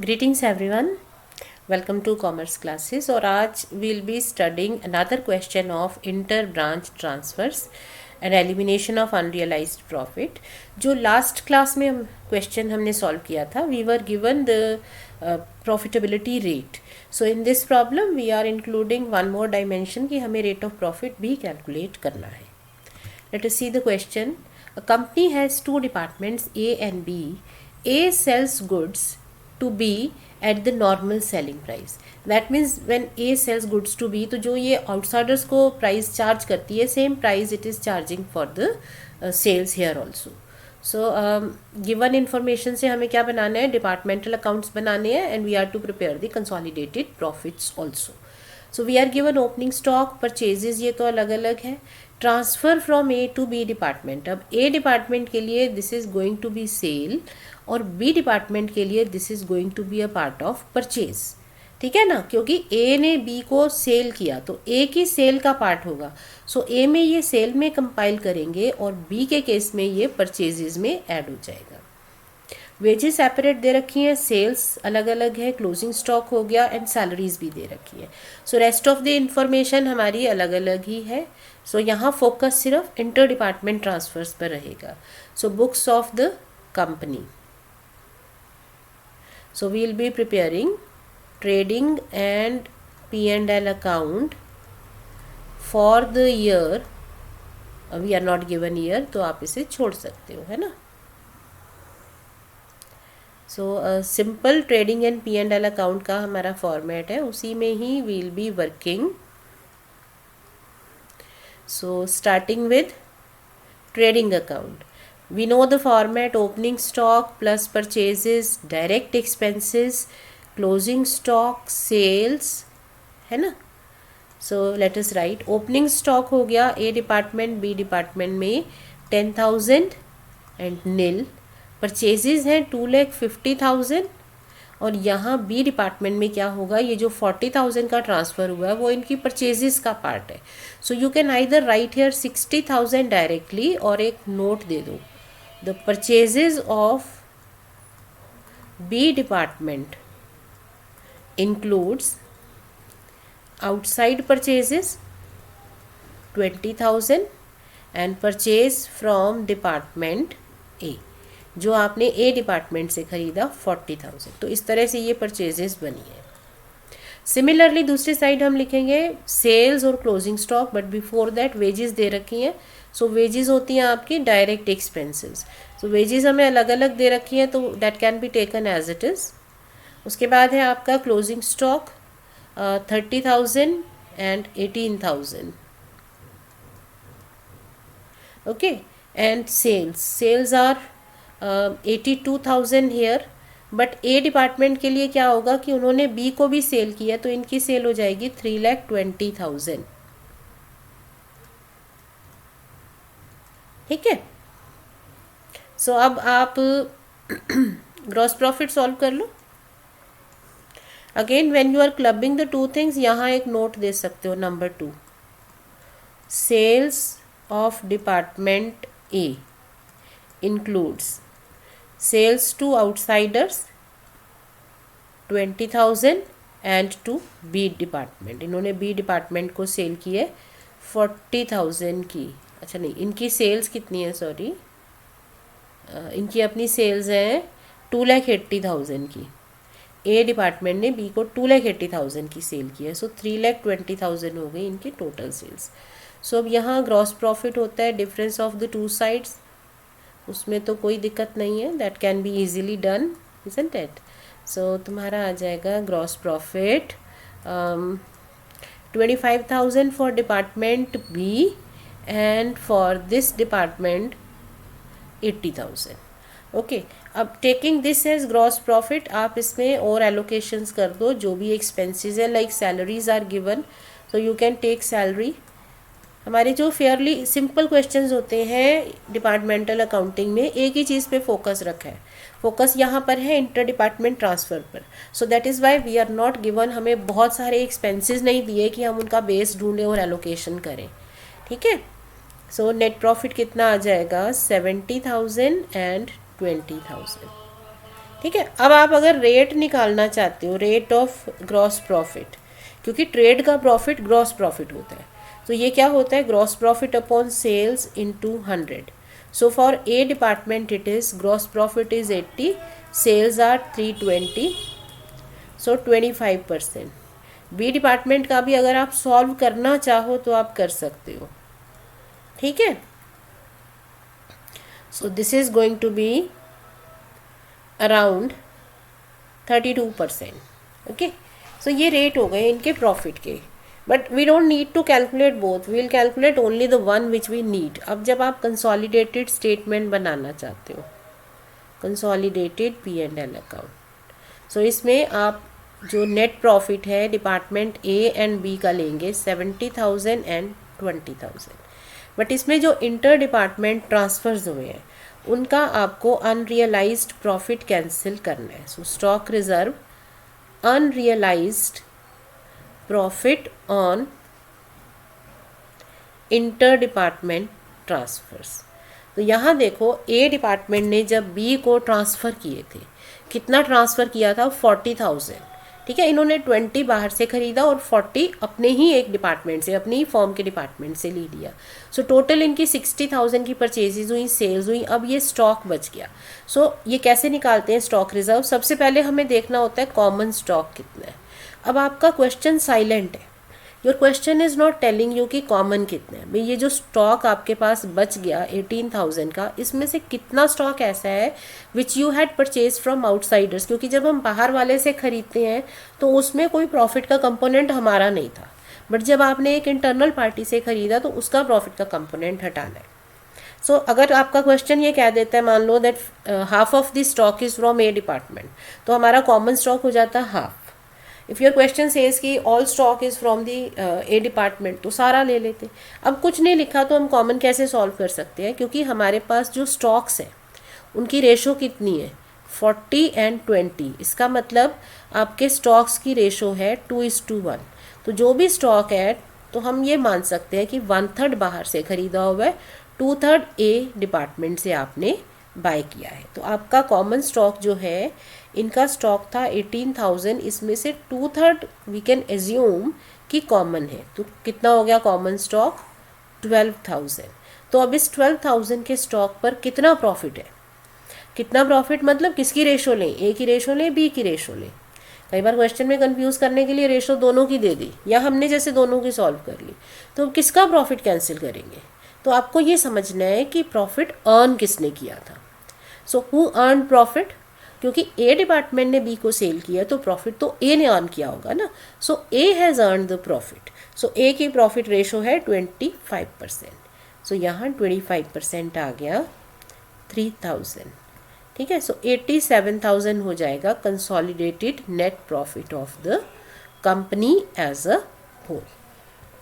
Greetings everyone, welcome to commerce classes. और आज will be studying another question of inter branch transfers and elimination of unrealised profit. जो last class में question हमने solve किया था, we were given the profitability rate. So in this problem we are including one more dimension कि हमें rate of profit भी calculate करना है। Let us see the question. A company has two departments A and B. A sells goods to B at the normal selling price. That means when A sells goods to B, तो जो ये outsiders को price charge करती है, same price it is charging for the sales here also. So given information से हमें क्या बनाना है, डिपार्टमेंटल अकाउंट्स बनाने हैं and we are to prepare the consolidated profits also. So we are given opening stock, purchases, ये तो अलग अलग है। Transfer from A to B department, अब A डिपार्टमेंट के लिए this is going to be sale और B डिपार्टमेंट के लिए this is going to be a part of purchase. ठीक है ना, क्योंकि A ने B को सेल किया तो A की सेल का पार्ट होगा। सो A में ये सेल में कंपाइल करेंगे और B के केस में ये परचेजेस में ऐड हो जाएगा। वेजेस सेपरेट दे रखी हैं, सेल्स अलग अलग है, क्लोजिंग स्टॉक हो गया एंड सैलरीज भी दे रखी है। So rest of the information हमारी अलग अलग ही है। सो यहाँ फोकस सिर्फ इंटर डिपार्टमेंट ट्रांसफर्स पर रहेगा। So books of the company, so we will be preparing trading and P&L account for the year. we are not given year, तो आप इसे छोड़ सकते हो, है ना। So simple trading and P&L account का हमारा फॉर्मेट है, उसी में ही we will be working. So starting with trading account, we know the format: opening stock plus purchases, direct expenses, closing stock, sales, है ना। so let us write opening stock हो गया A department, B department में 10,000 and nil. Purchases हैं 2,50,000 और यहाँ B department में क्या होगा, ये जो 40,000 का ट्रांसफ़र हुआ है वो इनकी परचेजेस का पार्ट है। सो you can either right here 60,000 directly और एक नोट दे दो, the purchases of B department includes outside purchases 20,000 and purchase from department A, जो आपने A डिपार्टमेंट से खरीदा 40,000। तो इस तरह से ये परचेजेस बनी है। सिमिलरली दूसरी साइड हम लिखेंगे सेल्स और closing stock, but before that wages दे रखी हैं। सो वेजेस होती हैं आपकी डायरेक्ट एक्सपेंसेस। सो वेजेस हमें अलग अलग दे रखी हैं, तो that can be taken as it is. उसके बाद है आपका closing stock 30,000 and 18,000, okay. And sales are 82,000 here. But A department के लिए क्या होगा कि उन्होंने B को भी सेल किया, तो इनकी सेल हो जाएगी 3,20,000। ठीक है। सो अब आप ग्रॉस प्रॉफिट सॉल्व कर लो। Again when you are clubbing the two things, यहाँ एक नोट दे सकते हो, number 2, sales of department A includes sales to outsiders 20,000 and to B department. इन्होंने B डिपार्टमेंट को सेल की है 40,000 की। अच्छा नहीं, इनकी सेल्स कितनी है, सॉरी, इनकी अपनी सेल्स हैं 2,80,000 की। A डिपार्टमेंट ने B को 2,80,000 की सेल की है। सो 3,20,000 हो गई इनकी टोटल सेल्स। सो अब यहाँ ग्रॉस प्रॉफिट होता है difference of the two sides, उसमें तो कोई दिक्कत नहीं है, that can be easily done, isn't it. So तुम्हारा आ जाएगा gross profit 25,000 for department B and for this department 80,000, okay. अब taking this as gross profit, आप इसमें और एलोकेशंस कर दो जो भी एक्सपेंसेस है, like salaries are given, so you can take salary. हमारे जो फेयरली सिंपल क्वेश्चंस होते हैं डिपार्टमेंटल अकाउंटिंग में, एक ही चीज़ पे फोकस रखा है, फोकस यहाँ पर है इंटर डिपार्टमेंट ट्रांसफ़र पर। So that is why we are not given, हमें बहुत सारे एक्सपेंसेस नहीं दिए कि हम उनका बेस ढूंढें और एलोकेशन करें। ठीक है। सो नेट प्रॉफिट कितना आ जाएगा, 70,000 एंड 20,000। ठीक है। अब आप अगर रेट निकालना चाहते हो, रेट ऑफ ग्रॉस प्रॉफिट, क्योंकि ट्रेड का प्रॉफिट ग्रॉस प्रॉफिट होता है, तो ये क्या होता है, gross profit upon sales into 100. So for A department it is gross profit is 80, sales are 320, सो 25%. बी डिपार्टमेंट का भी अगर आप सॉल्व करना चाहो तो आप कर सकते हो, ठीक है. So this is going to be around 32%. Okay, so ये रेट हो गए इनके प्रॉफिट के. But we don't need to calculate both, we will calculate only the one which we need. अब जब आप कंसोलिडेटेड स्टेटमेंट बनाना चाहते हो, कंसोलिडेटेड P&L अकाउंट, सो इसमें आप जो नेट प्रॉफिट है डिपार्टमेंट ए एंड बी का लेंगे 70,000 एंड 20,000. बट इसमें जो इंटर डिपार्टमेंट ट्रांसफर्स हुए हैं उनका आपको अनरियलाइज्ड प्रॉफिट कैंसिल करना है. So stock reserve unrealised profit on inter department transfers. तो यहाँ देखो ए डिपार्टमेंट ने जब बी को ट्रांसफ़र किए थे, कितना ट्रांसफ़र किया था, 40,000. ठीक है, इन्होंने 20 बाहर से ख़रीदा और 40 अपने ही एक डिपार्टमेंट से, अपनी ही फॉर्म के डिपार्टमेंट से ले लिया. सो टोटल इनकी 60,000 की परचेजेज हुई, सेल्स हुई. अब ये स्टॉक बच गया. सो ये कैसे निकालते हैं स्टॉक रिजर्व? सबसे पहले हमें देखना होता है कॉमन स्टॉक कितना है. अब आपका क्वेश्चन साइलेंट है, your question is not telling you कि कॉमन कितना है. भाई ये जो स्टॉक आपके पास बच गया 18,000 का, इसमें से कितना स्टॉक ऐसा है which you had purchase from outsiders, क्योंकि जब हम बाहर वाले से ख़रीदते हैं तो उसमें कोई प्रॉफिट का कंपोनेंट हमारा नहीं था. बट जब आपने एक इंटरनल पार्टी से ख़रीदा तो उसका प्रॉफिट का कंपोनेंट हटाना है. सो अगर आपका क्वेश्चन ये कह देता है, मान लो that half of the stock is from A department, तो हमारा कॉमन स्टॉक हो जाता है half. If your question says कि all stock is from the A department, तो सारा ले लेते. अब कुछ नहीं लिखा तो हम कॉमन कैसे सॉल्व कर सकते हैं, क्योंकि हमारे पास जो स्टॉक्स हैं उनकी रेशो कितनी है, 40 एंड 20. इसका मतलब आपके स्टॉक्स की रेशो है 2:1. तो जो भी स्टॉक है तो हम ये मान सकते हैं कि 1/3 बाहर से ख़रीदा हुआ है, 2/3 ए डिपार्टमेंट से आपने बाय किया है. तो आपका कॉमन स्टॉक जो है, इनका स्टॉक था 18,000, इसमें से 2/3 वी कैन एज्यूम कि कॉमन है. तो कितना हो गया कॉमन स्टॉक, 12,000. तो अब इस 12,000 के स्टॉक पर कितना प्रॉफिट है, कितना प्रॉफिट मतलब किसकी रेशो लें, ए की रेशो लें, बी की रेशो लें. कई बार क्वेश्चन में कंफ्यूज करने के लिए रेशो दोनों की दे दी, या हमने जैसे दोनों की सॉल्व कर ली, तो किसका प्रॉफिट कैंसिल करेंगे. तो आपको ये समझना है कि प्रॉफिट अर्न किसने किया था. सो हु अर्न प्रॉफिट, क्योंकि ए डिपार्टमेंट ने बी को सेल किया तो प्रॉफिट तो ए ने अर्न किया होगा ना. So A has earn the profit. So A की प्रॉफिट रेशो है 25%. सो यहाँ 25% आ गया 3,000. ठीक है, सो 87,000 हो जाएगा consolidated net profit of the company as a whole.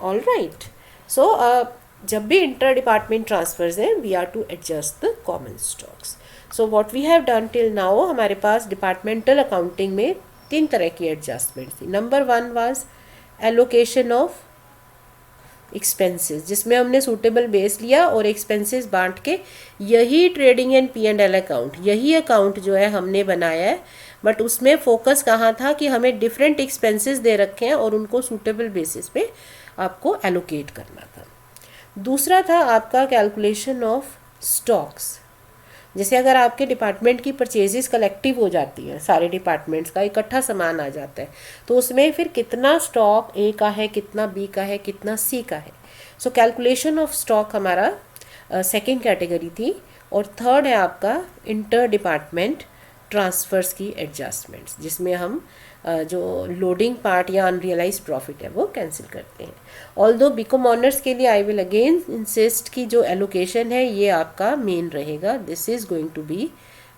All right. So जब भी इंटर डिपार्टमेंट ट्रांसफर्स हैं, we are to adjust the common stocks. So what we have done till now, हमारे पास डिपार्टमेंटल अकाउंटिंग में 3 तरह की adjustment थी. Number 1 was allocation of expenses, जिसमें हमने सूटेबल बेस लिया और एक्सपेंसेस बांट के यही ट्रेडिंग एंड P&L अकाउंट, यही अकाउंट जो है हमने बनाया है. बट उसमें फोकस कहाँ था कि हमें डिफरेंट एक्सपेंसेस दे रखे हैं और उनको सूटेबल बेसिस पे आपको एलोकेट करना था. दूसरा था आपका कैलकुलेशन ऑफ स्टॉक्स. जैसे अगर आपके डिपार्टमेंट की परचेजेस कलेक्टिव हो जाती हैं, सारे डिपार्टमेंट्स का इकट्ठा सामान आ जाता है, तो उसमें फिर कितना स्टॉक ए का है, कितना बी का है, कितना सी का है. सो कैलकुलेशन ऑफ स्टॉक हमारा सेकंड कैटेगरी थी. और थर्ड है आपका इंटर डिपार्टमेंट ट्रांसफर्स की एडजस्टमेंट्स, जिसमें हम जो लोडिंग पार्ट या अनरियलाइज प्रॉफिट है वो कैंसिल करते हैं. ऑल्दो बीकॉम ऑनर्स के लिए आई विल अगेन इंसिस्ट कि जो एलोकेशन है ये आपका मेन रहेगा. This is going to be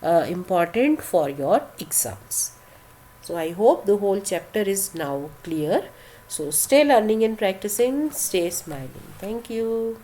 important for your exams. So I hope the whole chapter is now clear. So stay learning and practicing, stay smiling. Thank you.